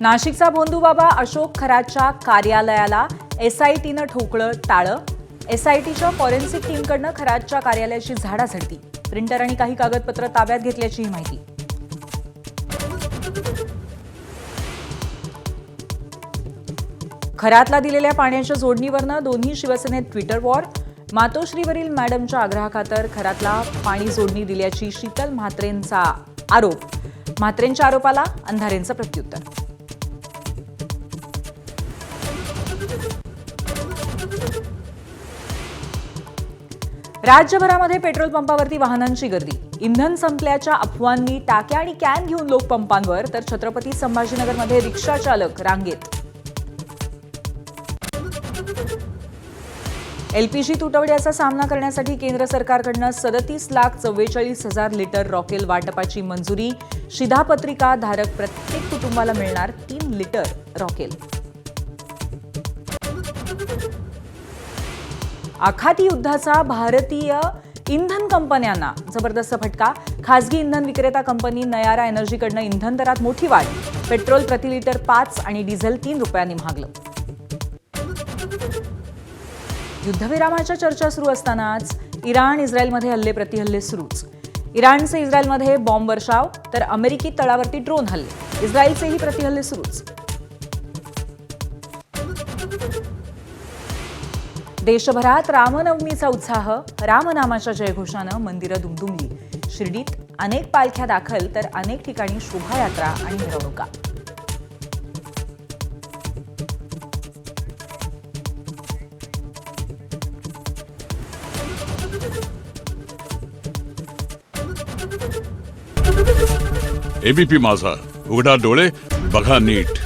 नाशिकचा भोंदूबाबा अशोक खरातच्या कार्यालयाला एसआयटीनं ठोकलं टाळं. एसआयटीच्या फॉरेन्सिक टीमकडनं खरातच्या कार्यालयाची झाडाझडती. प्रिंटर आणि काही कागदपत्र ताब्यात घेतल्याची माहिती. खरातला दिलेल्या पाण्याच्या जोडणीवरनं दोन्ही शिवसेनेत ट्विटर वॉर. मातोश्रीवरील मॅडमच्या आग्रहाखातर खरातला पाणी जोडणी दिल्याची शीतल म्हात्रेंचा आरोप. म्हात्रेंच्या आरोपाला अंधारेंचं प्रत्युत्तर. राज्यभरामध्ये पेट्रोल पंपावरती वाहनांची गर्दी. इंधन संपल्याच्या अफवांनी टाक्या आणि कॅन घेऊन लोक पंपांवर, तर छत्रपती संभाजीनगरमध्ये रिक्षा चालक रांगेत. एलपीजी तुटवड्याचा सामना करण्यासाठी केंद्र सरकारकडून 37,44,000 लिटर रॉकेल वाटपाची मंजुरी. शिधापत्रिका धारक प्रत्येक कुटुंबाला मिळणार 3 लिटर रॉकेल. आखाती युद्धाचा भारतीय इंधन कंपन्यांना जबरदस्त फटका. खासगी इंधन विक्रेता कंपनी नयारा एनर्जीकडनं इंधन दरात मोठी वाढ. पेट्रोल प्रति लिटर 5 आणि डिझेल 3 रुपयांनी महागलं. युद्धविरामाच्या चर्चा सुरू असतानाच इराण इस्रायलमध्ये हल्ले प्रतिहल्ले सुरूच. इराणचे इस्रायलमध्ये बॉम्ब वर्षाव, तर अमेरिकी तळावरती ड्रोन हल्ले. इस्रायलचेही प्रतिहल्ले सुरूच. देशभरात रामनवमीचा उत्साह. रामनामाच्या जयघोषानं मंदिरं दुमदुमली. शिर्डीत अनेक पालख्या दाखल, तर अनेक ठिकाणी शोभायात्रा आणि मिरवणुका. एबीपी माझा, उघडा डोळे बघा नीट.